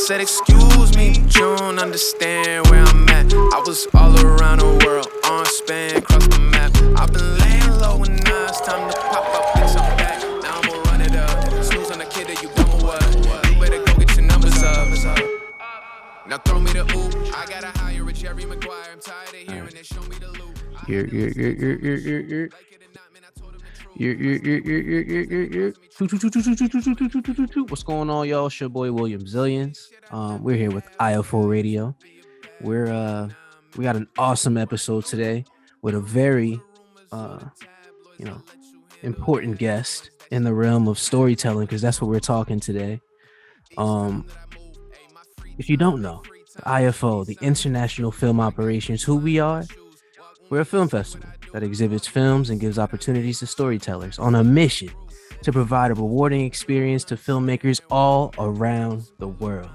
said, excuse me, but you don't understand where I'm at. I was all around the world, on span, across the map. I've been laying low and now it's time to pop up, bitch, I'm back. Now I'ma run it up. Snooze on the kid that you dumb or what? You better go get your numbers up. Now throw me the oop. I gotta hire a Jerry Maguire. I'm tired of hearing it. Show me the loop. What's going on, y'all? It's your boy William Zillions. We're here with iF0 Radio. We got an awesome episode today with a very important guest in the realm of storytelling, because that's what we're talking today. If you don't know, iF0, the International Film Operations, who we are, we're a film festival that exhibits films and gives opportunities to storytellers on a mission to provide a rewarding experience to filmmakers all around the world.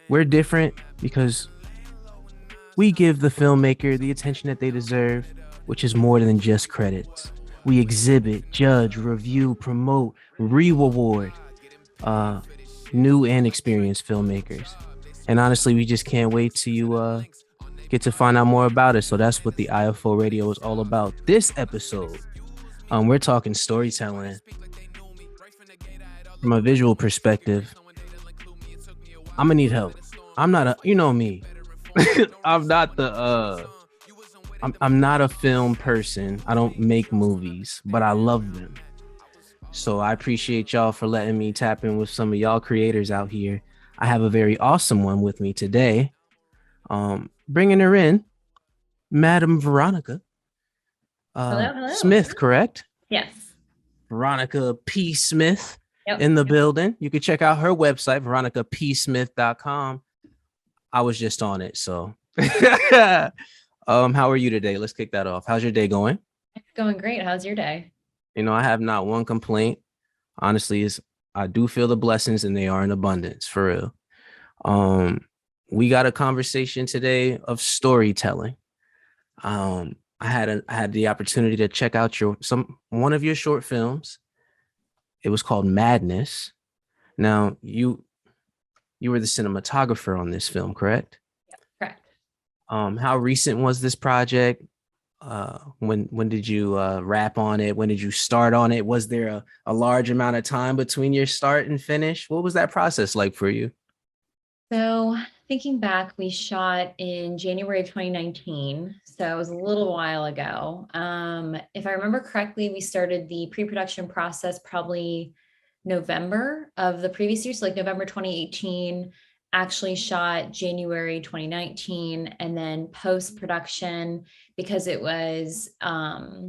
We're different because we give the filmmaker the attention that they deserve, which is more than just credits. We exhibit, judge, review, promote, reward new and experienced filmmakers. And honestly, we just can't wait till you get to find out more about it. So that's what the iF0 Radio is all about. This episode, we're talking storytelling from a visual perspective. I'm gonna need help. I'm not a, you know me. I'm not the I'm not a film person. I don't make movies, but I love them. So I appreciate y'all for letting me tap in with some of y'all creators out here. I have a very awesome one with me today. Bringing her in, Madam Veronica Hello. Smith, correct? Yes. Veronica P. Smith. Yep. In the building. You can check out her website, veronicapsmith.com. I was just on it, so. How are you today? Let's kick that off. How's your day going? It's going great. How's your day? You know, I have not one complaint. Honestly, I do feel the blessings, and they are in abundance, for real. We got a conversation today of storytelling. I had the opportunity to check out one of your short films. It was called Madness. Now, you were the cinematographer on this film, correct? Yeah, correct. How recent was this project? When did you wrap on it? When did you start on it? Was there a large amount of time between your start and finish? What was that process like for you? So thinking back, we shot in January of 2019. So it was a little while ago. If I remember correctly, we started the pre-production process probably November of the previous year. So like November 2018, actually shot January 2019, and then post-production, because it was a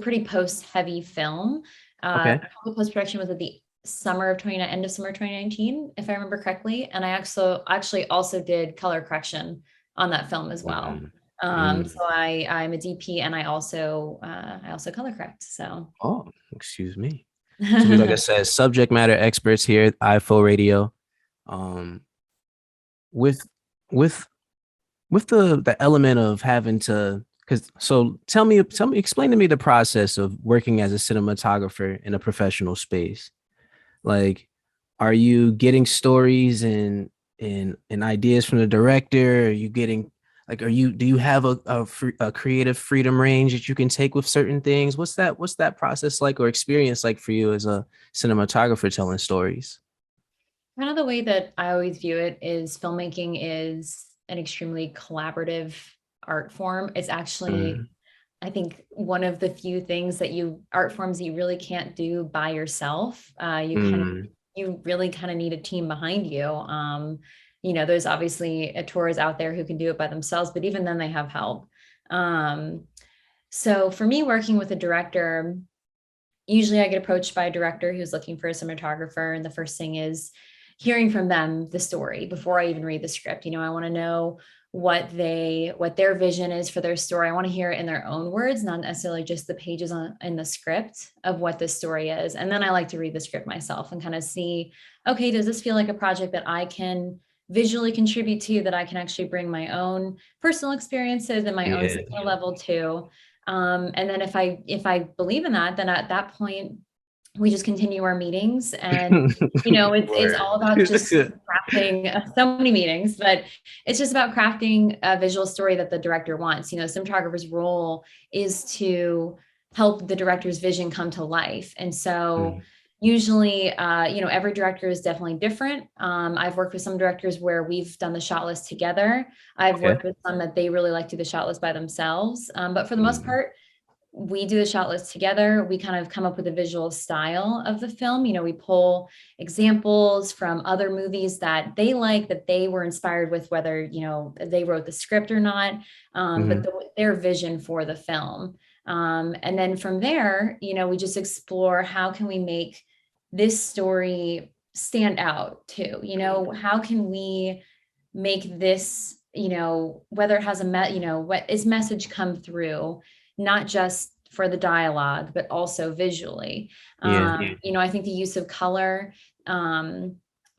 pretty post-heavy film. Okay. Post-production was at the end of summer 2019, if I remember correctly. And I actually also did color correction on that film as well. So I'm a DP, and I also color correct. So. Oh, excuse me. So like I said, subject matter experts here at iF0 Radio. With the element of having to, explain to me the process of working as a cinematographer in a professional space. Like, are you getting stories and ideas from the director? Are you getting do you have a creative freedom range that you can take with certain things? What's that process like, or experience like for you as a cinematographer telling stories? Kind of the way that I always view it is filmmaking is an extremely collaborative art form. It's actually, I think, one of the few things that art forms that you really can't do by yourself. You really kind of need a team behind you. There's obviously tours out there who can do it by themselves, but even then they have help. So for me, working with a director, usually I get approached by a director who's looking for a cinematographer. And the first thing is hearing from them the story before I even read the script. I want to know what their vision is for their story. I want to hear it in their own words, not necessarily just the pages in the script of what this story is. And then I like to read the script myself and kind of see, okay, does this feel like a project that I can visually contribute to, that I can actually bring my own personal experiences and my own skill level to. And then if I believe in that, then at that point, we just continue our meetings, and it's all about just crafting so many meetings, but it's just about crafting a visual story that the director wants. Cinematographer's role is to help the director's vision come to life. And so usually, every director is definitely different. I've worked with some directors where we've done the shot list together. I've worked with some that they really like to do the shot list by themselves. But for the most part, we do the shot list together. We kind of come up with a visual style of the film. We pull examples from other movies that they like, that they were inspired with, whether, they wrote the script or not, but their vision for the film. And then from there, we just explore how can we make this story stand out too? How can we make this, whether it has what its message come through, not just for the dialogue, but also visually. I think the use of color, the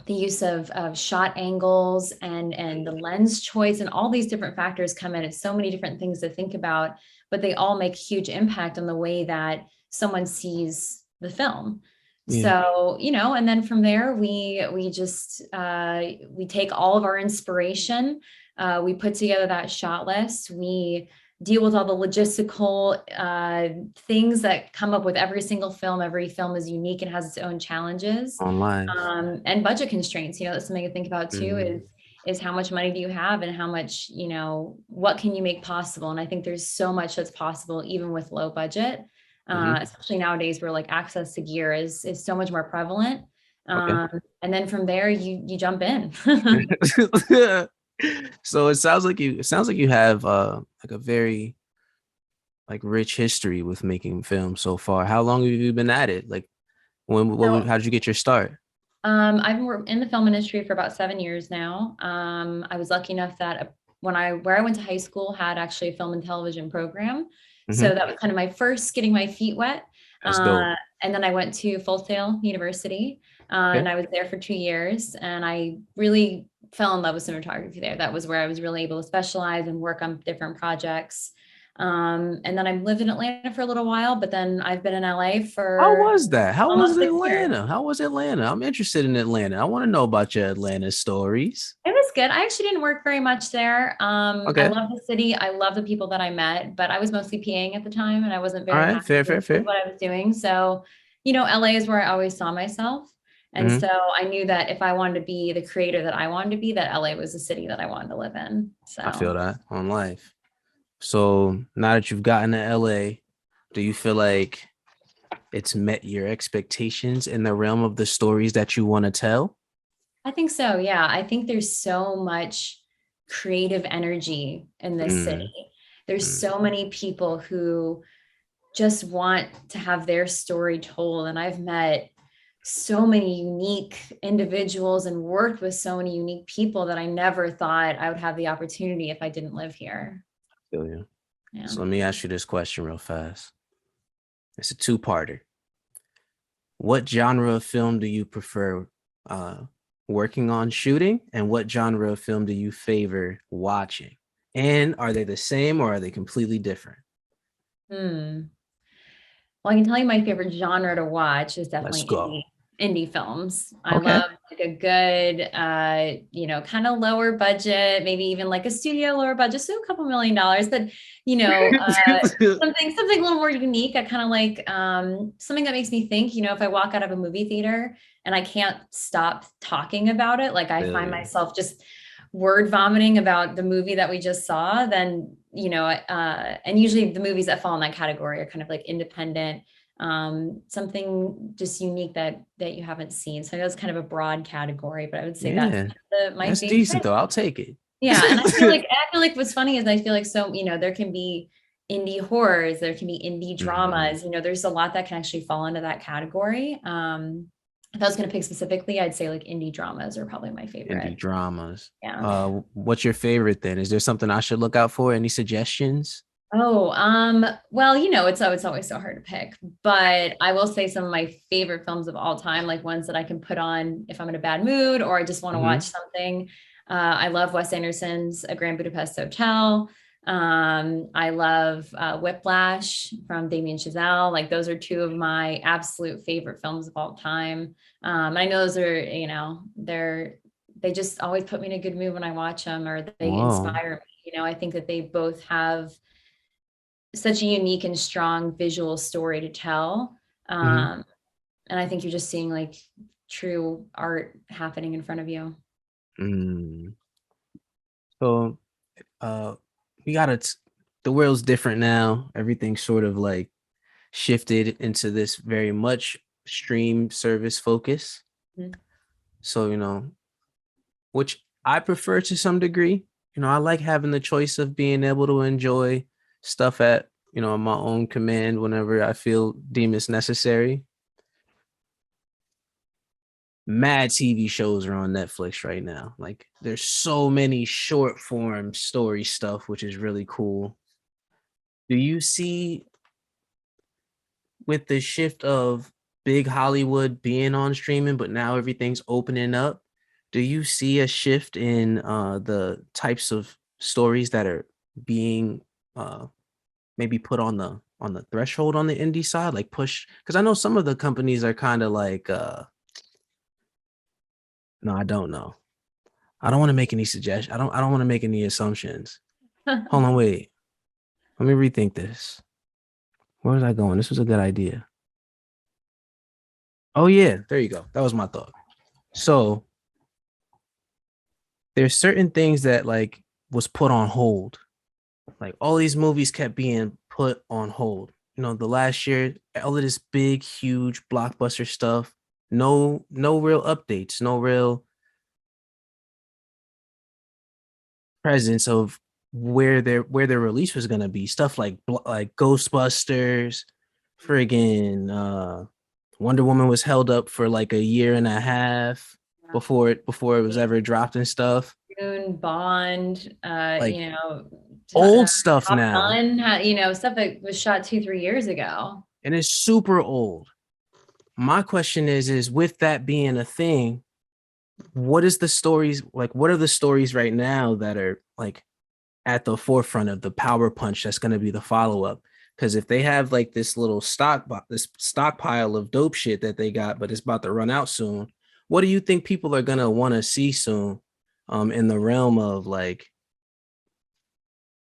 use of shot angles and the lens choice and all these different factors come in. It's so many different things to think about, but they all make huge impact on the way that someone sees the film. So, and then from there, we just, we take all of our inspiration, we put together that shot list, we deal with all the logistical things that come up with every single film. Every film is unique and has its own challenges and budget constraints. That's something to think about too, is how much money do you have and how much, what can you make possible? And I think there's so much that's possible even with low budget, especially nowadays where like access to gear is so much more prevalent. And then from there you jump in. So it sounds like you have like a very like rich history with making films so far. How long have you been at it? Like how did you get your start? I've been in the film industry for about 7 years now. I was lucky enough that where I went to high school had actually a film and television program. So that was kind of my first getting my feet wet. That's dope. And then I went to Full Sail University and I was there for 2 years, and I really fell in love with cinematography there. That was where I was really able to specialize and work on different projects. And then I lived in Atlanta for a little while, but then I've been in LA for. How was that? How was Atlanta? Years. How was Atlanta? I'm interested in Atlanta. I want to know about your Atlanta stories. It was good. I actually didn't work very much there. I love the city. I love the people that I met, but I was mostly PAing at the time, and I wasn't very happy with what I was doing. So, LA is where I always saw myself. And so I knew that if I wanted to be the creator that I wanted to be, that LA was the city that I wanted to live in. So I feel that on life. So now that you've gotten to LA, do you feel like it's met your expectations in the realm of the stories that you want to tell? I think so. Yeah. I think there's so much creative energy in this city. There's so many people who just want to have their story told. And I've met so many unique individuals and worked with so many unique people that I never thought I would have the opportunity if I didn't live here. I feel you. Yeah. So let me ask you this question real fast. It's a two-parter. What genre of film do you prefer working on shooting, and what genre of film do you favor watching? And are they the same or are they completely different? Well, I can tell you my favorite genre to watch is definitely indie films. I love like a good, kind of lower budget, maybe even like a studio lower budget, so a couple $1 million, but something a little more unique. I kind of like something that makes me think. If I walk out of a movie theater and I can't stop talking about it, like I find myself just word vomiting about the movie that we just saw, then and usually the movies that fall in that category are kind of like independent. Something just unique that you haven't seen. So that's kind of a broad category, but I would say that's my favorite. Decent though. I'll take it. Yeah. And I feel like what's funny is I feel like there can be indie horrors, there can be indie dramas, there's a lot that can actually fall into that category. If I was going to pick specifically, I'd say like indie dramas are probably my favorite. Indie dramas. Yeah. What's your favorite then? Is there something I should look out for? Any suggestions? Oh, well, it's always so hard to pick, but I will say some of my favorite films of all time, like ones that I can put on if I'm in a bad mood or I just want to watch something. I love Wes Anderson's A Grand Budapest Hotel. I love Whiplash from Damien Chazelle. Like those are two of my absolute favorite films of all time. I know those are, they just always put me in a good mood when I watch them, or they Whoa. inspire me. I think that they both have such a unique and strong visual story to tell. Hmm. And I think you're just seeing like true art happening in front of you. Mm. So, uh, we gotta. The world's different now. Everything's sort of like shifted into this very much stream service focus. Mhm. So, which I prefer to some degree. I like having the choice of being able to enjoy stuff at, my own command whenever I feel deem it's necessary. Mad TV shows are on Netflix right now. Like there's so many short form story stuff, which is really cool. Do you see with the shift of big Hollywood being on streaming, but now everything's opening up? Do you see a shift in the types of stories that are being uh, maybe put on the threshold on the indie side, like push? Because I know some of the companies are kind of like, no, I don't know. I don't want to make any suggestions. I don't want to make any assumptions. Hold on, wait. Let me rethink this. Where was I going? This was a good idea. Oh yeah, there you go. That was my thought. So there's certain things that like was put on hold. Like all these movies kept being put on hold. The last year, all of this big, huge blockbuster stuff. No real updates, no real presence of where their release was gonna be. Stuff like Ghostbusters, friggin' Wonder Woman was held up for like a year and a half before it was ever dropped and stuff. Dune, Bond, Like old stuff Top now, Gun, stuff that was shot 2, 3 years ago. and it's super old. My question is with that being a thing, what is the stories like? What are the stories right now that are like at the forefront of the power punch that's going to be the follow up? Because if they have like this stockpile of dope shit that they got, but it's about to run out soon, what do you think people are going to want to see soon, in the realm of like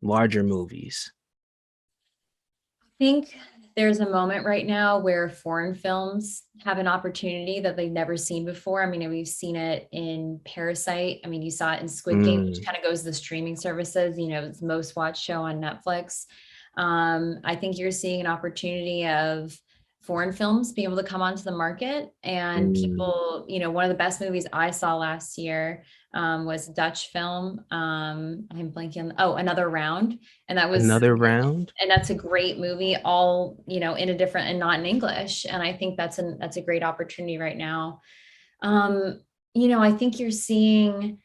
larger movies? Think there's a moment right now where foreign films have an opportunity that they've never seen before. I mean, we've seen it in Parasite. I mean, you saw it in Squid Game, which Mm, kind of goes to the streaming services, it's the most watched show on Netflix. I think you're seeing an opportunity of foreign films being able to come onto the market, and mm. people, one of the best movies I saw last year was a Dutch film. I'm blanking on, Another Round. And that was Another round. and that's a great movie, all in a different and not in English. And I think that's a great opportunity right now. um I think you're seeing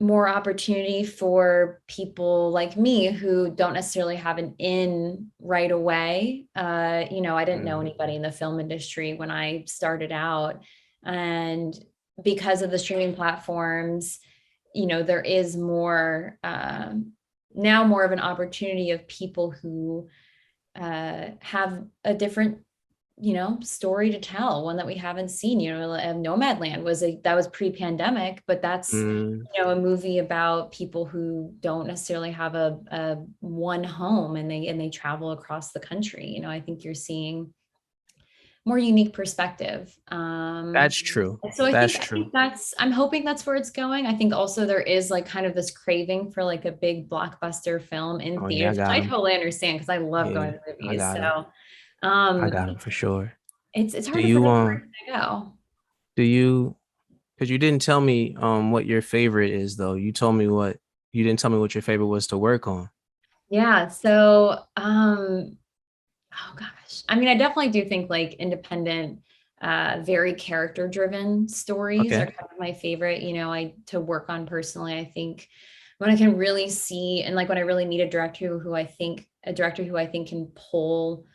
more opportunity for people like me who don't necessarily have an in right away. I didn't know Mm. anybody in the film industry when I started out, and because of the streaming platforms, there is more, now more of an opportunity of people who have a different story to tell, one that we haven't seen. Nomadland that was pre-pandemic, but that's Mm. a movie about people who don't necessarily have a one home, and they travel across the country. I think you're seeing more unique perspective. That's true. So I That's think I think true. that's I'm hoping that's where it's going. I think also there is like kind of this craving for like a big blockbuster film in Oh yeah, I theaters, which got I him. totally understand because I love Yeah, going to I movies. got him. So I um got him for sure. it's Do hard to you predict where it's gonna go. do you because you didn't tell me what your favorite is though. You didn't tell me what your favorite was to work on. Yeah. So oh gosh. I mean, I definitely do think like independent, very character driven stories are Okay. kind of my favorite, I to work on personally. I think when I can really see, and like when I really meet a director who I think can pull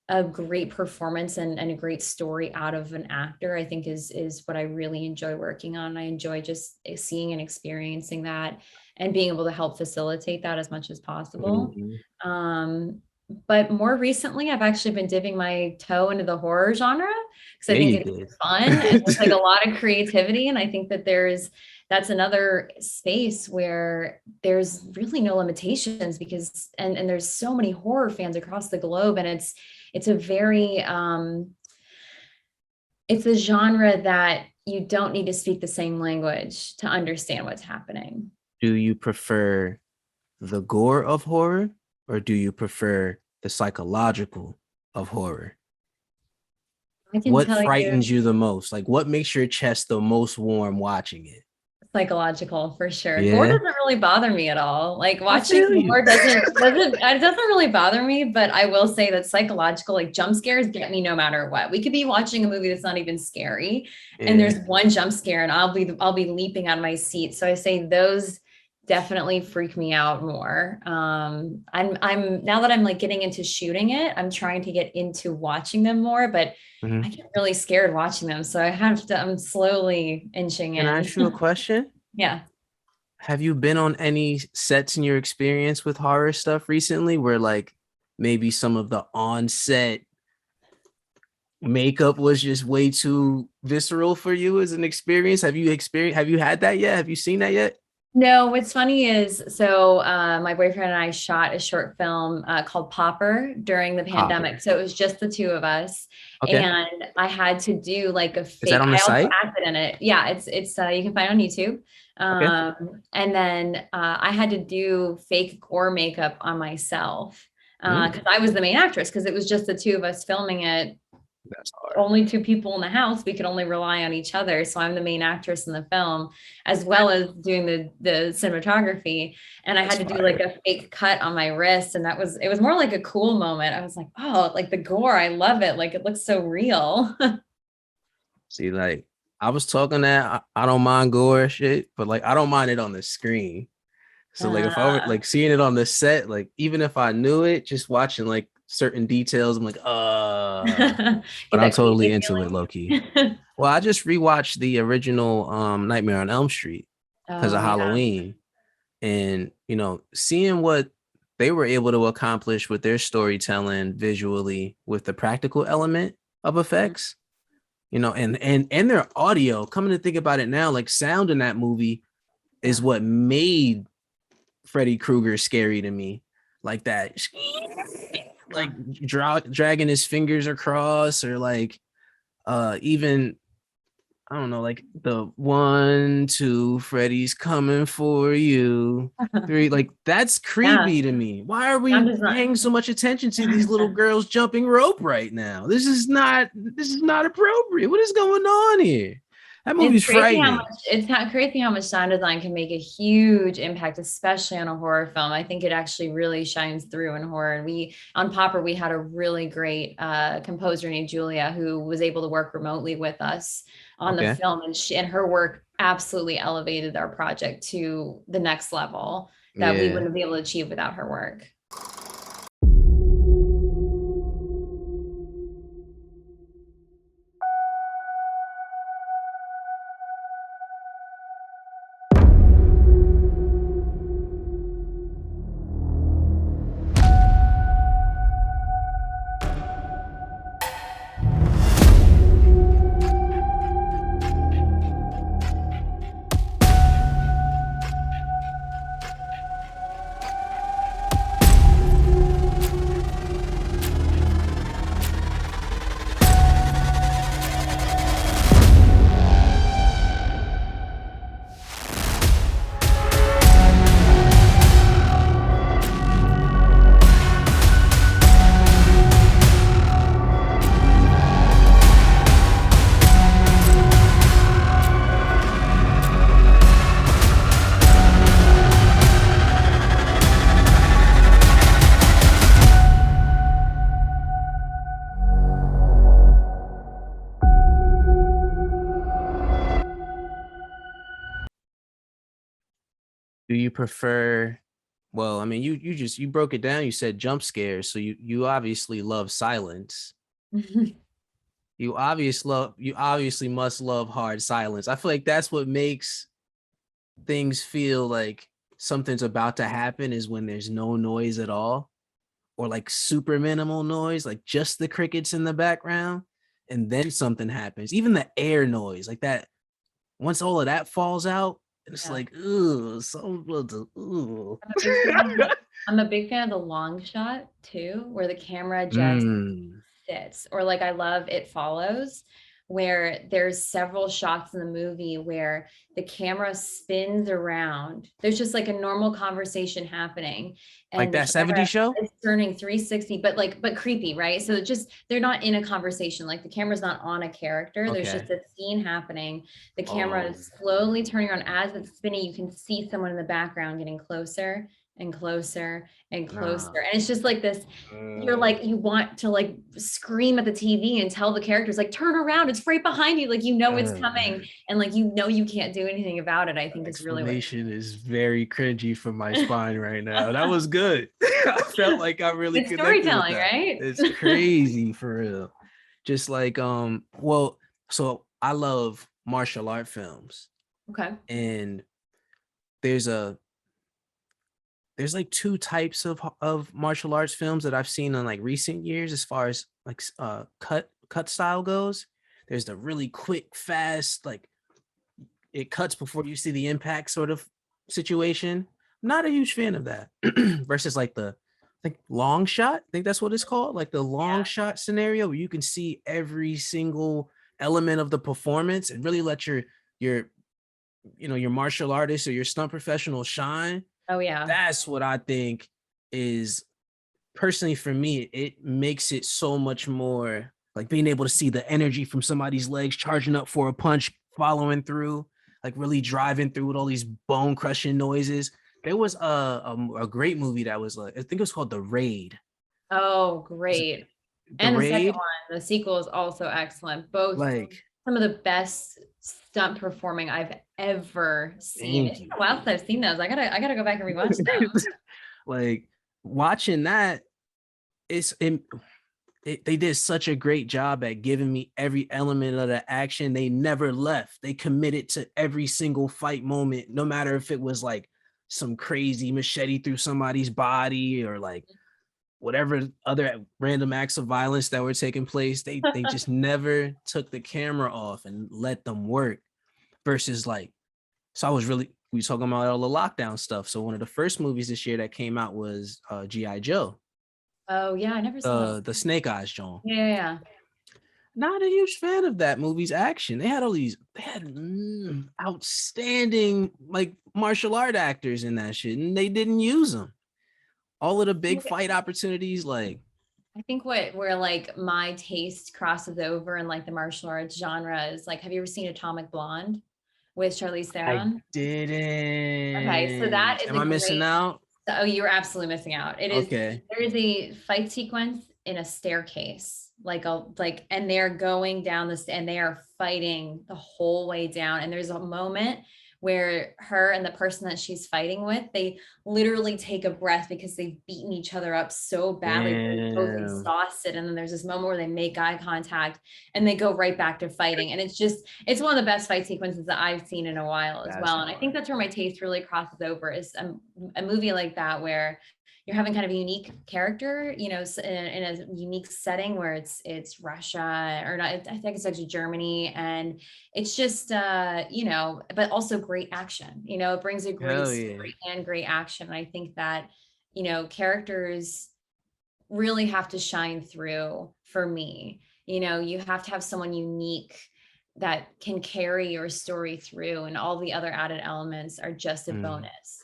a great performance and a great story out of an actor, I think is what I really enjoy working on. I enjoy just seeing and experiencing that. and being able to help facilitate that as much as possible. Mhm. But more recently, I've actually been dipping my toe into the horror genre because I Yeah, think you it's did. fun and there's like a lot of creativity. And I think that that's another space where there's really no limitations because and there's so many horror fans across the globe, and it's a very it's a genre that you don't need to speak the same language to understand what's happening. Do you prefer the gore of horror, or do you prefer the psychological of horror? I can What tell you frightens you the most? Like, what makes your chest the most warm watching it? psychological for sure. Gore Yeah, doesn't really bother me at all. Like I watching feel you. gore doesn't really bother me, but I will say that psychological, like jump scares get me no matter what. We could be watching a movie that's not even scary and Yeah. there's one jump scare and I'll be leaping out of my seat. So I say those definitely freak me out more. I'm now that I'm like getting into shooting it, I'm trying to get into watching them more, but I Mhm. get really scared watching them. So I'm slowly inching Can I in. ask you a question? Yeah. Have you been on any sets in your experience with horror stuff recently where like maybe some of the on-set makeup was just way too visceral for you as an experience? Have you had that yet? Have you seen that yet? No, what's funny is my boyfriend and I shot a short film called Pauper during the pandemic. Hopper. So it was just the two of us. Okay. And I had to do like a Is that fake, on the I also site? acted in it. Yeah, it's you can find it on YouTube. Okay. And then I had to do fake gore makeup on myself because Mm, I was the main actress because it was just the two of us filming it, that's hard. only two people in the house. We could only rely on each other. So I'm the main actress in the film, as well as doing the cinematography. And I That's had to do like fire. a fake cut on my wrist. And it was more like a cool moment. I was like, oh, like the gore, I love it. Like it looks so real. See, like I was talking that I don't mind gore shit, but like I don't mind it on the screen. So like if I were Uh, like seeing it on the set, like even if I knew it, just watching like certain details, I'm like, but get I'm that totally creepy into it, low key. feeling. Well, I just rewatched the original Nightmare on Elm Street because of Oh yeah. Halloween. And seeing what they were able to accomplish with their storytelling visually with the practical element of effects, and their audio, coming to think about it now, like sound in that movie is Yeah. what made Freddy Krueger scary to me. Like that, like Yeah. dragging his fingers across, or like even I don't know, like the 1, 2, Freddy's coming for you. 3, like that's Yeah. creepy to me. Why are Sound we paying so much attention to these little girls jumping rope right now? This is not appropriate. What is going on here? That movie's frightening. It's not crazy how much sound design can make a huge impact, especially on a horror film. I think it actually really shines through in horror. And we on Popper, we had a really great composer named Julia who was able to work remotely with us on the Okay. film, and her work absolutely elevated our project to the next level that we Yeah. wouldn't be able to achieve without her work. Do you prefer, well, I mean, you broke it down. You said jump scares, so you obviously love silence. You obviously must love hard silence. I feel like that's what makes things feel like something's about to happen is when there's no noise at all, or like super minimal noise, like just the crickets in the background, and then something happens. Even the air noise, like that, once all of that falls out, it's Yeah. like, ooh, so ooh. I'm a big fan of the long shot too, where the camera just Mm. sits. Or like I love It Follows, where there's several shots in the movie where the camera spins around. There's just like a normal conversation happening, Like and the that 70s camera show? is turning 360, but creepy, right? So it just, they're not in a conversation. Like the camera's not on a character. There's Okay. just a scene happening. The camera Oh, is slowly turning on as it's spinning. You can see someone in the background getting closer and closer and closer. nah. And it's just like this, you're like, you want to like scream at the TV and tell the characters like, turn around, it's right behind you, like, you know it's coming, and like, you know you can't do anything about it. I think is really what Explanation is very cringy for my spine right now. That was good. I felt like I really it's connected with storytelling, that. right? It's crazy for real. Just like well, so I love martial art films, Okay. and there's a there's like two types of martial arts films that I've seen in like recent years as far as like cut style goes. There's the really quick, fast, like it cuts before you see the impact sort of situation. I'm not a huge fan of that. Versus like the I think long shot. I think that's what it's called. Like the long Yeah. shot scenario where you can see every single element of the performance and really let your your martial artist or your stunt professional shine. Oh yeah. That's what I think is personally for me, it makes it so much more like being able to see the energy from somebody's legs charging up for a punch, following through, like really driving through with all these bone crushing noises. There was a great movie that was like, I think it was called The Raid. Oh, Was it great. The And the second Raid? one, the sequel, is also excellent. Both Like, some of the best stunt performing I've ever seen. thank It's you. been a while since I've seen those. I gotta go back and rewatch them. Like watching that, it's they did such a great job at giving me every element of the action. They never left. They committed to every single fight moment, no matter if it was like some crazy machete through somebody's body or like whatever other random acts of violence that were taking place. They just never took the camera off and let them work. Versus like, so I was really we talking about all the lockdown stuff. So one of the first movies this year that came out was G.I. Joe, Oh yeah, I never saw that. the Snake Eyes Joan. Yeah. Not a huge fan of that movie's action. They had outstanding like martial art actors in that shit, and they didn't use them. All of the big Yeah. fight opportunities, like I think where like my taste crosses over in like the martial arts genre is like, have you ever seen Atomic Blonde with Charlize I Theron? Okay, so that didn't. is Am a I missing great. out? Oh, you're absolutely missing out. It is, Okay. there is a fight sequence in a staircase, and they're going down this and they are fighting the whole way down. And there's a moment where her and the person that she's fighting with, they literally take a breath because they've beaten each other up so badly. They're both Damn. exhausted. And then there's this moment where they make eye contact and they go right back to fighting. And it's one of the best fight sequences that I've seen in a while as That's well. And I think hard. that's where my taste really crosses over, is a movie like that where you're having kind of a unique character, in a unique setting where it's Russia, or not, I think it's actually Germany, and it's just but also great action. It brings a great Hell yeah. story and great action. And I think that characters really have to shine through for me. You have to have someone unique that can carry your story through, and all the other added elements are just a bonus.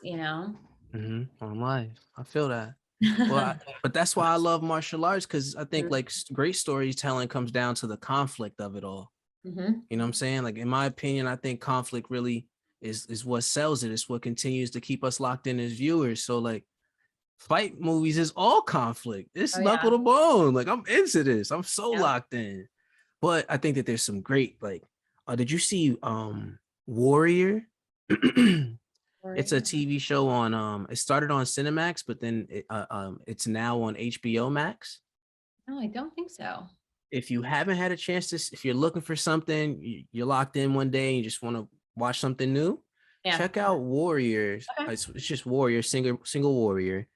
On life. I feel that. Well, but that's why I love martial arts, because I think like great storytelling comes down to the conflict of it all. Mhm. You know what I'm saying? Like in my opinion, I think conflict really is what sells it. It's what continues to keep us locked in as viewers. So like fight movies is all conflict. It's Oh knuckle yeah. to bone. Like I'm into this. I'm so Yep. locked in. But I think that there's some great like did you see Warrior? It's a TV show on it started on Cinemax, but then it's now on HBO Max. No, I don't think so. If you haven't had a chance to, if you're looking for something, you're locked in one day and you just want to watch something new, Yeah. check out Warriors. Okay. It's just Warrior, single Warrior.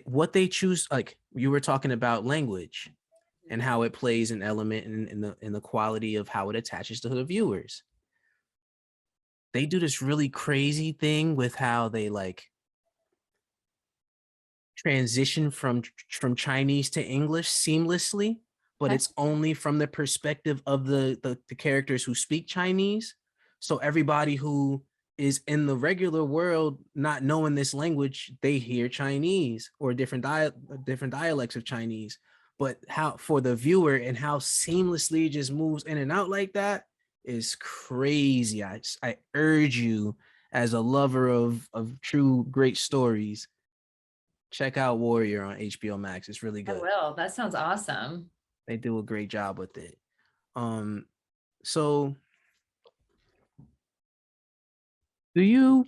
What they choose, like you were talking about language and how it plays an element in the quality of how it attaches to the viewers. They do this really crazy thing with how they like transition from Chinese to English seamlessly, but Okay. it's only from the perspective of the characters who speak Chinese. So everybody who is in the regular world not knowing this language, they hear Chinese or different dialects of Chinese. But how for the viewer and how seamlessly it just moves in and out like that is crazy. I urge you as a lover of true great stories, check out Warrior on HBO Max. It's really I good. will. That sounds awesome. They do a great job with it. So do you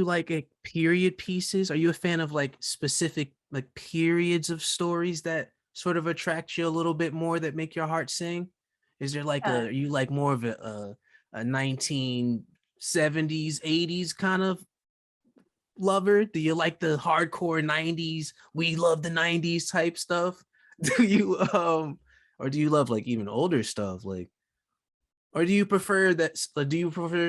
like period pieces? Are you a fan of like specific like periods of stories that sort of attract you a little bit more, that make your heart sing? Is there like Yeah. are you like more of a 1970s, 80s kind of lover? Do you like the hardcore 90s, we love the 90s type stuff? Do you or do you love like even older stuff, like, or do you prefer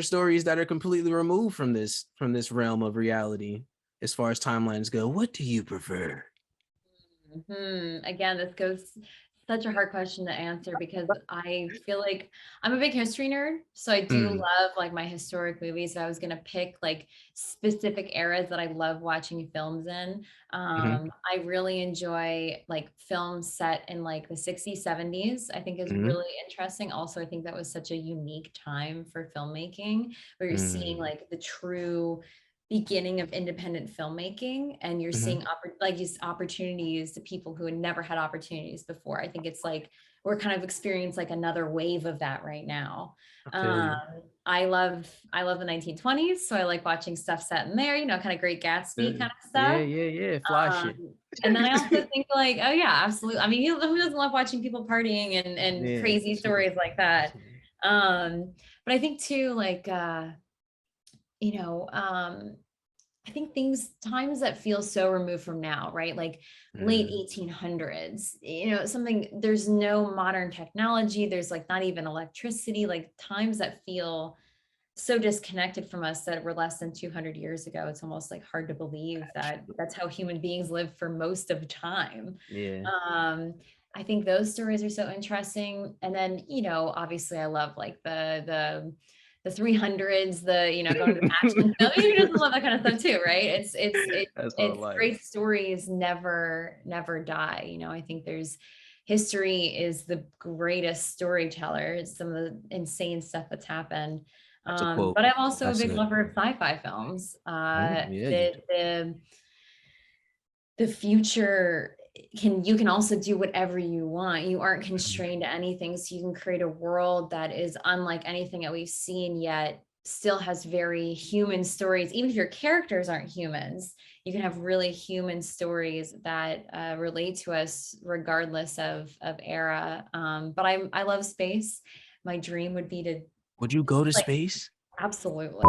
stories that are completely removed from this realm of reality as far as timelines go? What do you prefer? Again, this goes such a hard question to answer because I feel like I'm a big history nerd. So I do Mm, love like my historic movies. If I was going to pick like specific eras that I love watching films in, mhm, I really enjoy like films set in like the 60s, 70s, I think is mhm, really interesting. Also, I think that was such a unique time for filmmaking where you're seeing mm, like the true beginning of independent filmmaking, and you're mhm. seeing these opportunities to people who had never had opportunities before. I think it's like we're kind of experiencing like another wave of that right now. I feel um you. I love the 1920s, so I like watching stuff set in there, kind of Great Gatsby kind of Yeah, stuff. yeah, yeah. Fly um shit. and then I also think like, oh yeah, absolutely, I mean, who doesn't love watching people partying and Yeah. crazy stories like that? But I think too, like you know um I think times that feel so removed from now, right? Like late Mm, 1800s, something, there's no modern technology. There's like not even electricity, like times that feel so disconnected from us that were less than 200 years ago. It's almost like hard to believe that that's how human beings lived for most of time. yeah. Um, I think those stories are so interesting. And then, obviously I love like the 300s, going to the action film. Who doesn't love that kind of stuff too, right? That's all It's life. great stories never die. I think history is the greatest storyteller. It's some of the insane stuff that's happened. That's a quote. But I'm also a That's big it. lover of sci-fi films. Oh, yeah, you do. The future, you can also do whatever you want. You aren't Mhm. constrained to anything, so you can create a world that is unlike anything that we've seen yet, still has very human stories. Even if your characters aren't humans, you can have really human stories that relate to us regardless of era. But I love space. My dream would be to, Would you go to like, space? absolutely.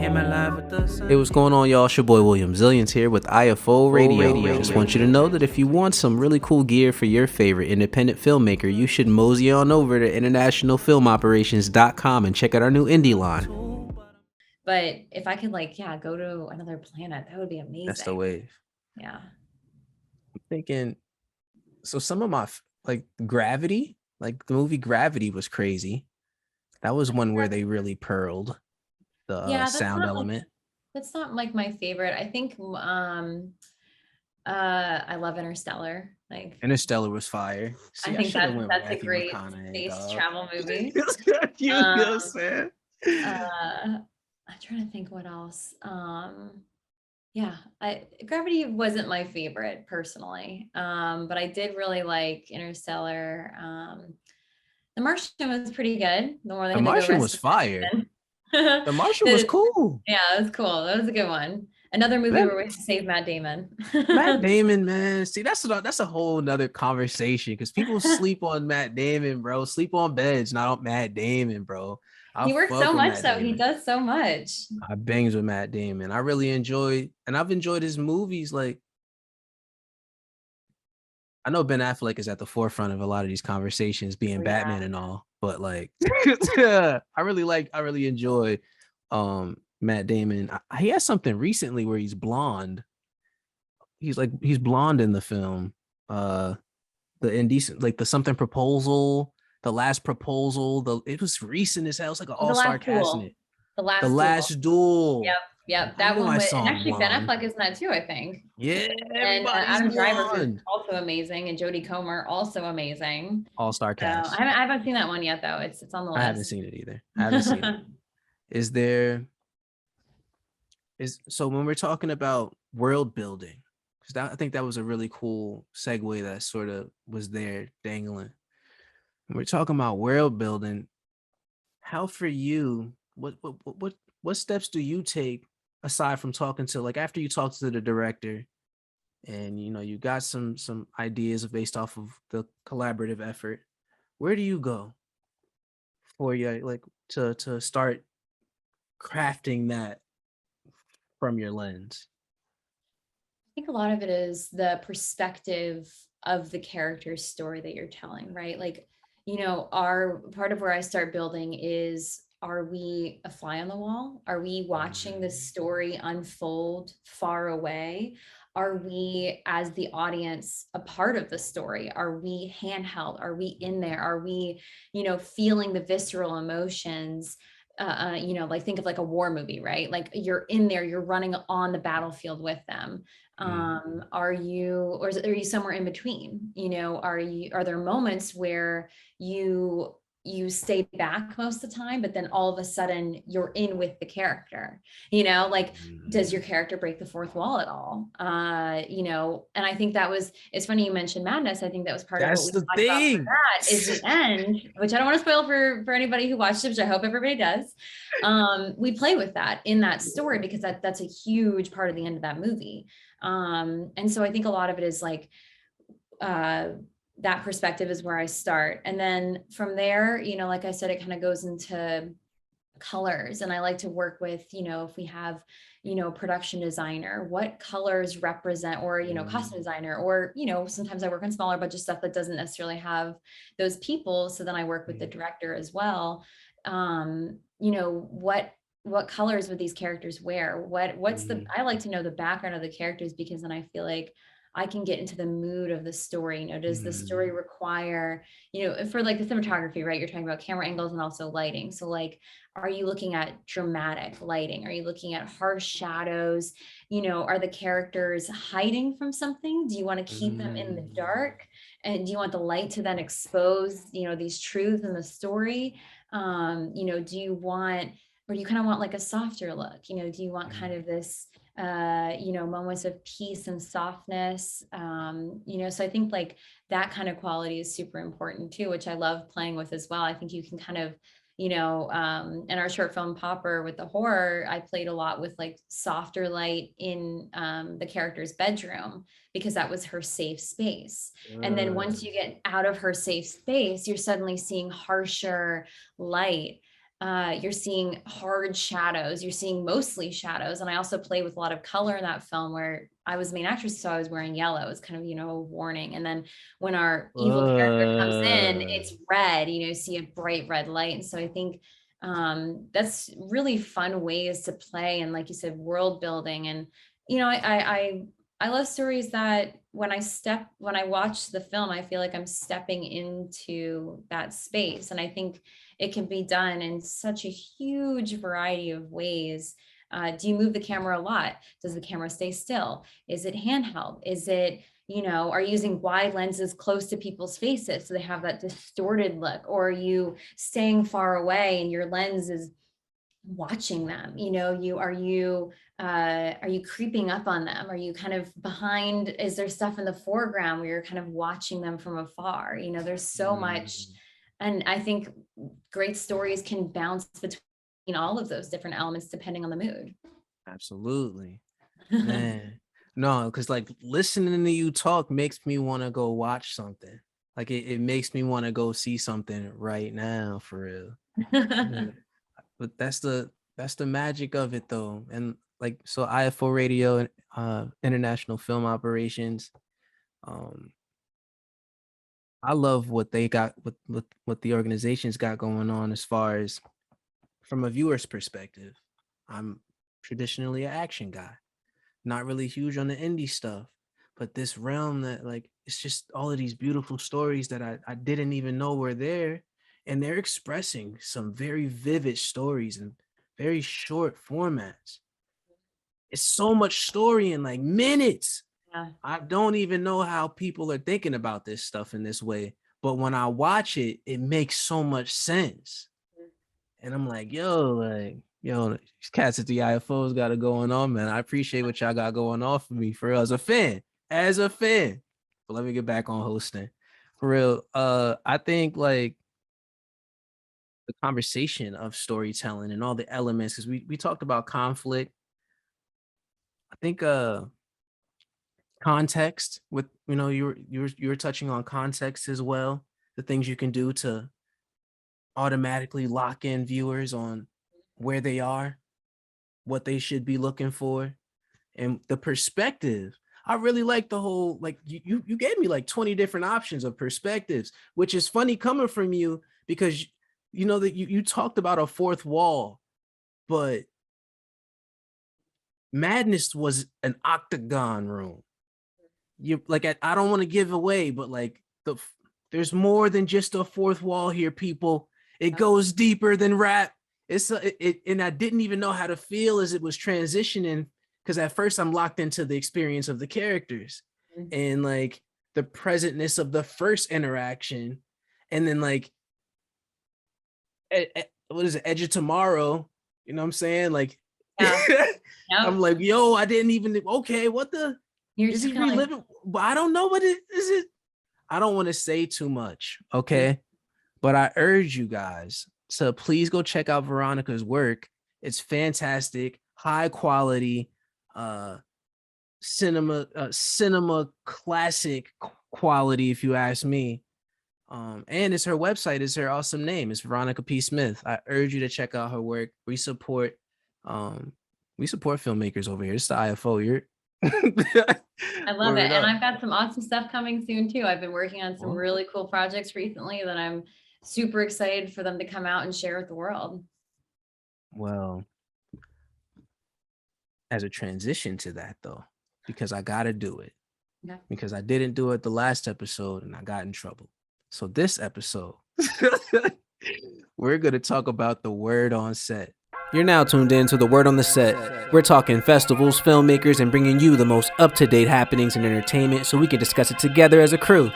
Hey, what's going on, y'all? It's your boy William Zillions here with iF0 Radio. Just want you to know that if you want some really cool gear for your favorite independent filmmaker, you should mosey on over to internationalfilmoperations.com and check out our new indie line. But if I could, like, yeah, go to another planet, that would be That's the amazing. wave. Yeah. I'm thinking, so some of my like Gravity, like the movie Gravity was crazy. That was one where they really pearled the Yeah, sound element. that's not like my favorite. I think I love Interstellar. Like, Interstellar was fire. I See, I think should have went that's a Matthew great McConaughey, space dog. travel movie. You know what I'm Um saying? I'm trying to think what else. Yeah, Gravity wasn't my favorite personally. But I did really like Interstellar. The Martian was pretty good. The more they The had to go Martian was rescue fire. Martian. The Martian was cool. Yeah, it was cool. That was a good one. Another movie That- where we have to save Matt Damon. Matt Damon, man. See, that's a whole nother conversation because people sleep on Matt Damon, bro. Sleep on beds, not on Matt Damon, bro. I He works fuck so with much Matt though. He Damon. does so much. I bangs with Matt Damon. I really enjoy, and I've enjoyed his movies. Like, I know Ben Affleck is at the forefront of a lot of these conversations, being Oh, yeah. Batman and all, but like, I really enjoy Matt Damon. He has something recently where he's blonde. He's blonde in the film. The indecent, like the something proposal, the last proposal. It was recent as hell. It's like an The all-star Last cast in Duel. it. The The Last Duel. last duel. Yep. Yep. I That knew one I was, and saw him actually Ben blonde. Affleck is in that too, I think. Yeah, And everybody's Adam Driver is blonde. also amazing, and Jodie Comer also amazing. All-star So cast. I haven't seen that one yet though. It's on the I haven't list. seen it either. I haven't seen it. Is there so when we're talking about world building, because I think that was a really cool segue that sort of was there dangling. When we're talking about world building, how for you, what steps do you take aside from talking to, like, after you talk to the director and you got some ideas based off of the collaborative effort, where do you go for you, like, to start crafting that from your lens? I think a lot of it is the perspective of the character's story that you're telling, right? Like, our part of where I start building is, are we a fly on the wall? Are we watching the story unfold far away? Are we, as the audience, a part of the story? Are we handheld? Are we in there? Are we, feeling the visceral emotions? Like think of like a war movie, right? Like you're in there, you're running on the battlefield with them. Are you, or are you somewhere in between? Are there moments where you stay back most of the time, but then all of a sudden you're in with the character? Like, does your character break the fourth wall at all? And I think it's funny you mentioned Madness. I think that was part of what That's we the talked about for thing. that, is the end, which I don't want to spoil for anybody who watched it, which I hope everybody does. We play with that in that story because that's a huge part of the end of that movie. And so I think a lot of it is like, that perspective is where I start. And then from there, like I said, it kind of goes into colors. And I like to work with, if we have, a production designer, what colors represent, or, costume designer, or, sometimes I work on smaller budget stuff that doesn't necessarily have those people. So then I work with the director as well. What colors would these characters wear? I like to know the background of the characters, because then I feel like I can get into the mood of the story. Does the story require, for like the cinematography, right? You're talking about camera angles and also lighting. So like, are you looking at dramatic lighting? Are you looking at harsh shadows? Are the characters hiding from something? Do you want to keep them in the dark? And do you want the light to then expose, these truths in the story? Do you want, or do you kind of want like a softer look? Do you want kind of this, moments of peace and softness? So I think like that kind of quality is super important too, which I love playing with as well. I think you can kind of, in our short film Pauper with the horror, I played a lot with like softer light in the character's bedroom, because that was her safe space. And then once you get out of her safe space, you're suddenly seeing harsher light. You're seeing hard shadows, you're seeing mostly shadows. And I also play with a lot of color in that film, where I was the main actress, so I was wearing yellow. It's kind of, a warning. And then when our evil character comes in, it's red, see a bright red light. And so I think that's really fun ways to play. And like you said, world building. And, I love stories that when I watch the film, I feel like I'm stepping into that space. And I think it can be done in such a huge variety of ways. Do you move the camera a lot? Does the camera stay still? Is it handheld? Is it, are you using wide lenses close to people's faces so they have that distorted look? Or are you staying far away and your lens is watching them? Are you creeping up on them? Are you kind of behind? Is there stuff in the foreground where you're kind of watching them from afar? There's so much. And I think great stories can bounce between all of those different elements depending on the mood. Absolutely. Man, no, because like listening to you talk makes me want to go watch something. Like it makes me want to go see something right now for real. Yeah. But that's the magic of it though. And like so IFO radio and international film operations. Um I love what they got what the organizations got going on as far as from a viewer's perspective. I'm traditionally an action guy, not really huge on the indie stuff, but this realm that like it's just all of these beautiful stories that I didn't even know were there, and they're expressing some very vivid stories in very short formats. It's so much story in like minutes. Yeah. I don't even know how people are thinking about this stuff in this way, but when I watch it, it makes so much sense. And I'm like, yo, these cats at the IFOs got it going on, man. I appreciate what y'all got going on for me, for real, as a fan, as a fan. But let me get back on hosting, for real. I think like the conversation of storytelling and all the elements, because we talked about conflict. I think context with you were touching on context as well, the things you can do to automatically lock in viewers on where they are, what they should be looking for, and the perspective. I really like the whole like you gave me like 20 different options of perspectives, which is funny coming from you because you know that you talked about a fourth wall, but Madness was an octagon room. You like I don't want to give away, but like there's more than just a fourth wall here, people. It goes deeper than rap. And I didn't even know how to feel as it was transitioning because at first I'm locked into the experience of the characters and like the presentness of the first interaction, and then like what is it, Edge of Tomorrow? You know what I'm saying? Like, Yeah. I'm like, yo, I didn't even okay. What the You're is just he kind of like, reliving? But I don't know what it is. It I don't want to say too much, okay? But I urge you guys to please go check out Veronica's work. It's fantastic, high quality, cinema classic quality, if you ask me. And it's her website, is her awesome name. It's Veronica P. Smith. I urge you to check out her work. Um, we support filmmakers over here. It's the IFO. You're I love it. Word And up. I've got some awesome stuff coming soon too. I've been working on some Well, really cool projects recently that I'm super excited for them to come out and share with the world. well, as a transition to that though, because I gotta do it. Okay. Because I didn't do it the last episode and I got in trouble. So this episode, we're gonna talk about the word on set. You're now tuned in to the Word on the Set. We're talking festivals, filmmakers, and bringing you the most up-to-date happenings in entertainment so we can discuss it together as a crew.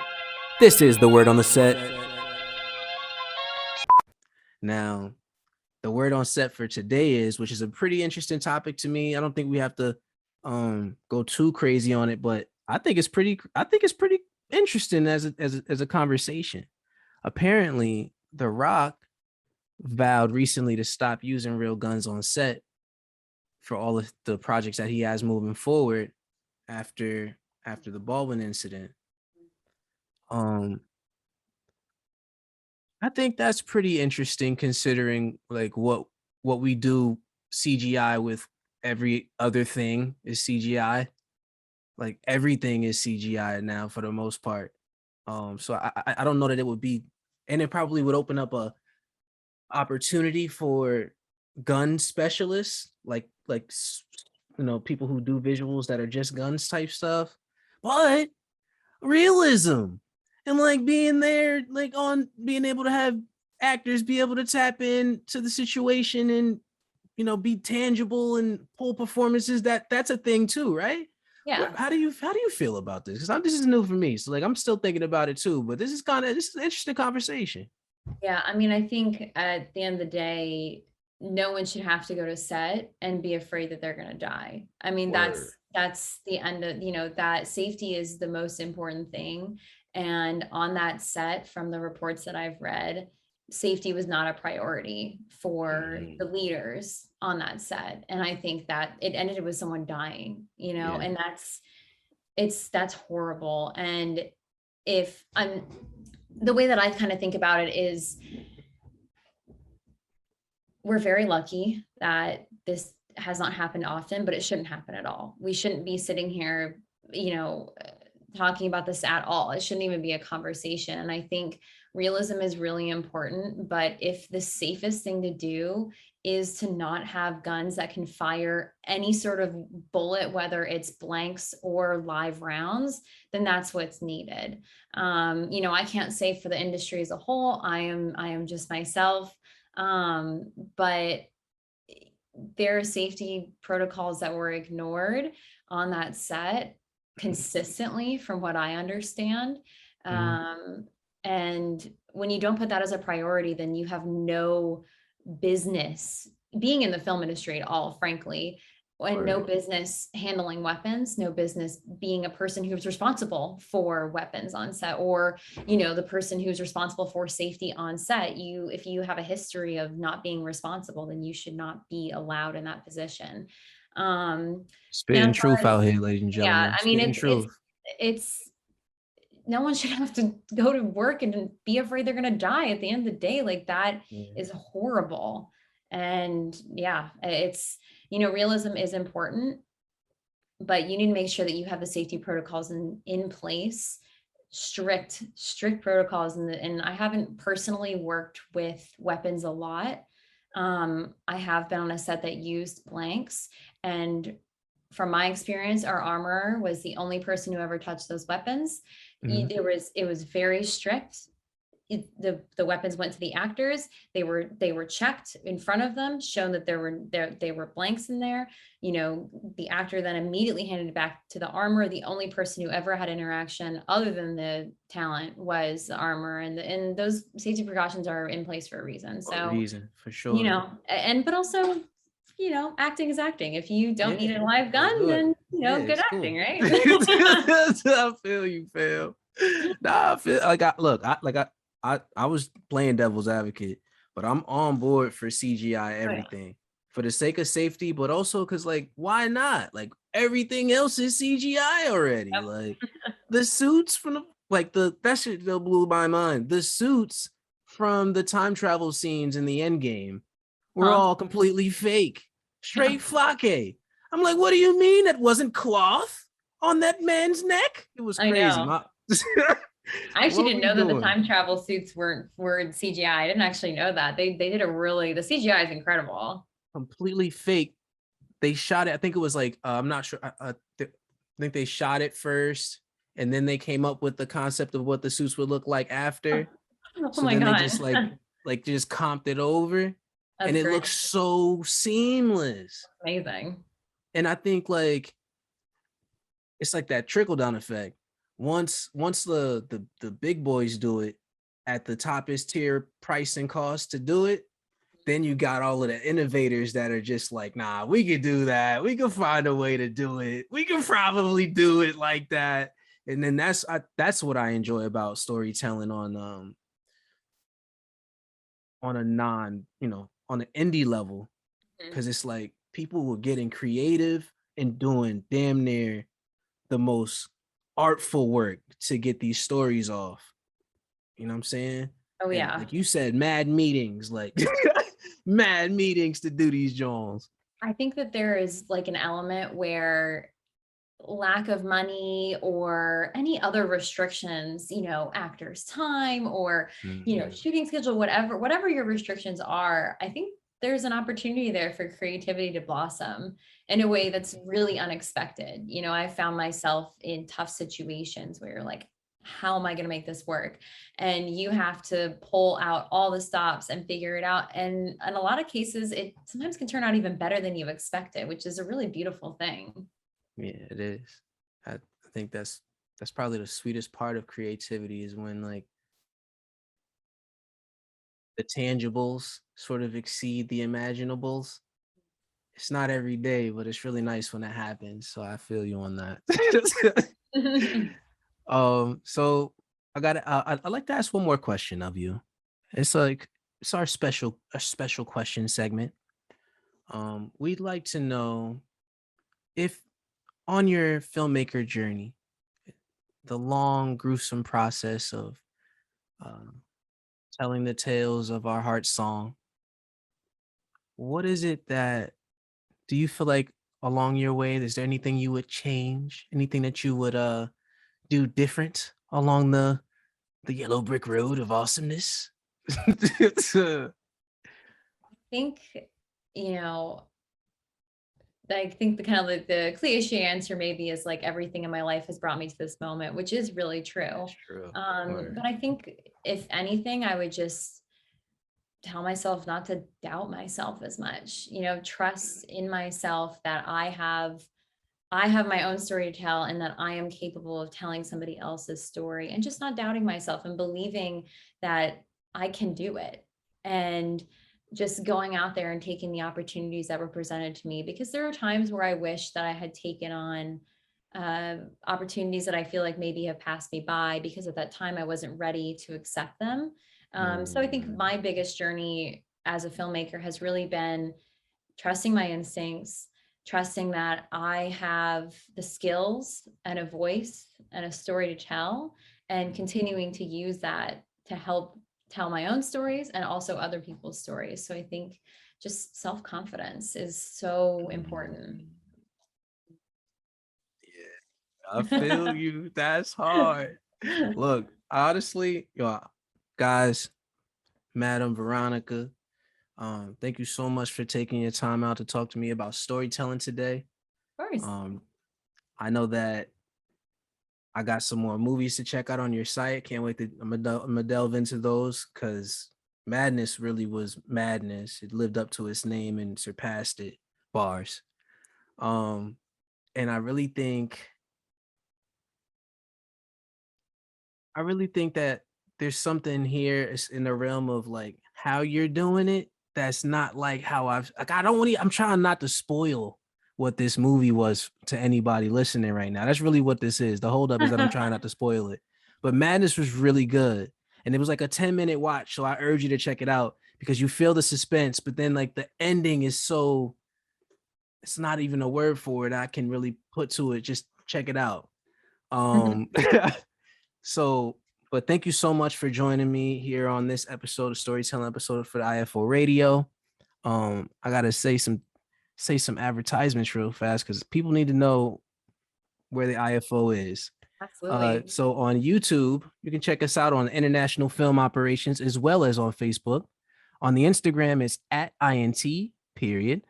This is the Word on the Set. Now, the word on set for today is, which is a pretty interesting topic to me. I don't think we have to go too crazy on it, but I think it's pretty interesting as a conversation. Apparently, The Rock vowed recently to stop using real guns on set for all of the projects that he has moving forward after the Baldwin incident. I think that's pretty interesting considering like what we do CGI with. Every other thing is CGI. Like everything is CGI now for the most part. So I don't know that it would be, and it probably would open up a opportunity for gun specialists, like people who do visuals that are just guns type stuff, but realism and like being there, like on being able to have actors be able to tap into the situation and be tangible and pull performances. That's a thing too, right? Yeah. How do you feel about this? Because this is new for me, so like I'm still thinking about it too. But this is an interesting conversation. Yeah. I mean, I think at the end of the day, no one should have to go to set and be afraid that they're going to die. I mean, Word. that's the end of, that safety is the most important thing. And on that set, from the reports that I've read, safety was not a priority for the leaders on that set. And I think that it ended with someone dying, you know, and that's horrible. And if I'm, the way that I kind of think about it is, we're very lucky that this has not happened often, but it shouldn't happen at all. We shouldn't be sitting here, you know, talking about this at all. It shouldn't even be a conversation. And I think realism is really important, but if the safest thing to do is to not have guns that can fire any sort of bullet, whether it's blanks or live rounds, then that's what's needed. You know, I can't say for the industry as a whole. I am just myself. But there are safety protocols that were ignored on that set consistently, from what I understand. And when you don't put that as a priority, then you have no business being in the film industry at all, frankly, and no business handling weapons, no business being a person who's responsible for weapons on set, or, you know, the person who's responsible for safety on set. If you have a history of not being responsible, then you should not be allowed in that position. Spitting truth out here, ladies and gentlemen. Yeah, I mean, it's no one should have to go to work and be afraid they're going to die at the end of the day. Like, that is horrible. And yeah, it's, you know, realism is important, but you need to make sure that you have the safety protocols in place, strict protocols. And I haven't personally worked with weapons a lot. I have been on a set that used blanks, and from my experience, our armorer was the only person who ever touched those weapons. It was very strict. The weapons went to the actors. They were checked in front of them, shown that they were blanks in there. You know, the actor then immediately handed it back to the armorer. The only person who ever had interaction other than the talent was the armorer, and those safety precautions are in place for a reason. For sure. You know, but also, you know, acting is acting. If you don't need a live gun, then, you know, good acting, right? I feel you, fam. Nah, I feel like I was playing devil's advocate, but I'm on board for CGI everything for the sake of safety, but also because, like, why not? Like, everything else is CGI already. Like, the suits from that shit blew my mind. The suits from the time travel scenes in the end game were all completely fake, straight flake. I'm like, what do you mean that wasn't cloth on that man's neck? It was crazy. I actually didn't know that the time travel suits were CGI. I didn't actually know that. They did the CGI is incredible. Completely fake. They shot it. I think it was like, I'm not sure. I think they shot it first, and then they came up with the concept of what the suits would look like after. Oh my God. They just just comped it over. That's and it looks so seamless. Amazing. And I think, like, it's like that trickle down effect. Once the big boys do it at the toppest tier price and cost to do it, then you got all of the innovators that are just like, nah, we could do that. We can find a way to do it. We can probably do it like that. And then that's what I enjoy about storytelling on a non, you know, on an indie level, because it's like people were getting creative and doing damn near the most artful work to get these stories off. You know what I'm saying? Oh yeah. And like you said, mad meetings, like mad meetings to do these Jones. I think that there is like an element where lack of money or any other restrictions, you know, actors' time or, you know, shooting schedule, whatever your restrictions are, I think there's an opportunity there for creativity to blossom in a way that's really unexpected. You know, I found myself in tough situations where you're like, how am I going to make this work? And you have to pull out all the stops and figure it out. And in a lot of cases, it sometimes can turn out even better than you expected, which is a really beautiful thing. Yeah, it is. I think that's probably the sweetest part of creativity, is when like the tangibles sort of exceed the imaginables. It's not every day, but it's really nice when it happens. So I feel you on that. So I'd like to ask one more question of you. It's like, it's our special question segment. We'd like to know if on your filmmaker journey, the long, gruesome process of um, telling the tales of our heart song, what is it that do you feel like along your way? Is there anything you would change? Anything that you would do different along the yellow brick road of awesomeness? Think, you know, I think the kind of like the cliche answer maybe is like everything in my life has brought me to this moment, which is really true. That's true. But I think if anything, I would just tell myself not to doubt myself as much, trust in myself that I have my own story to tell and that I am capable of telling somebody else's story, and just not doubting myself and believing that I can do it. And just going out there and taking the opportunities that were presented to me, because there are times where I wish that I had taken on opportunities that I feel like maybe have passed me by because at that time I wasn't ready to accept them. So I think my biggest journey as a filmmaker has really been trusting my instincts, trusting that I have the skills and a voice and a story to tell, and continuing to use that to help tell my own stories and also other people's stories. So I think just self-confidence is so important. Yeah, I feel you. That's hard. Look, honestly, guys, Madam Veronica, thank you so much for taking your time out to talk to me about storytelling today. Of course. I know that I got some more movies to check out on your site. Can't wait to I'm gonna delve into those, because Madness really was madness. It lived up to its name and surpassed it. Bars. And I really think that there's something here in the realm of like how you're doing it that's not like how I'm trying not to spoil what this movie was to anybody listening right now. That's really what this is. The holdup is that I'm trying not to spoil it. But Madness was really good. And it was like a 10-minute watch. So I urge you to check it out because you feel the suspense, but then like the ending is so, it's not even a word for it I can really put to it. Just check it out. But thank you so much for joining me here on this episode of Storytelling episode for the iF0 Radio. I gotta say some advertisements real fast because people need to know where the iF0 is. Absolutely. So on YouTube, you can check us out on International Film Operations as well as on Facebook. On the Instagram, it's at INT period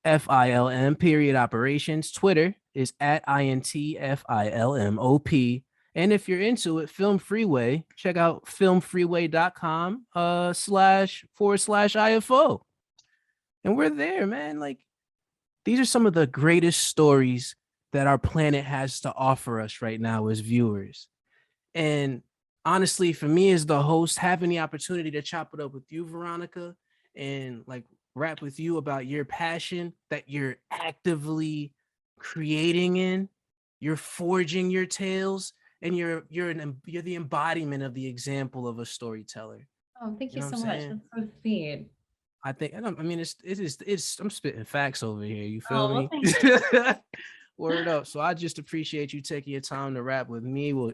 FILM period operations. Twitter is at INTFILMOP. And if you're into it, Film Freeway, check out filmfreeway.com //IFO. And we're there, man. Like, these are some of the greatest stories that our planet has to offer us right now as viewers. And honestly, for me as the host, having the opportunity to chop it up with you, Veronica, and like rap with you about your passion that you're actively creating in, you're forging your tales, and you're the embodiment of the example of a storyteller. Oh, thank you so much. That's so sweet. I think, I'm spitting facts over here. You feel me? Word up. So I just appreciate you taking your time to rap with me. Well,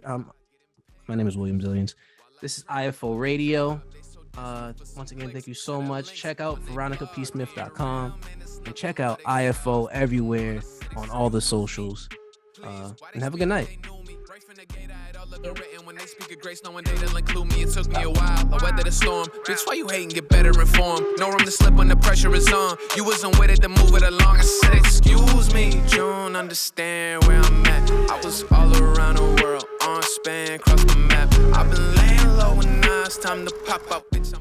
my name is William Zillions. This is iF0 Radio. Once again, thank you so much. Check out veronicapsmith.com and check out iF0 everywhere on all the socials. And have a good night. When they speak of grace, knowing they didn't include me, it took me a while. I weathered the storm. Bitch, why you hating? Get better informed. No room to slip when the pressure is on. You wasn't with it to move it along. I said, excuse me, you don't understand where I'm at. I was all around the world, on span, cross the map. I've been laying low and now it's time to pop up, bitch.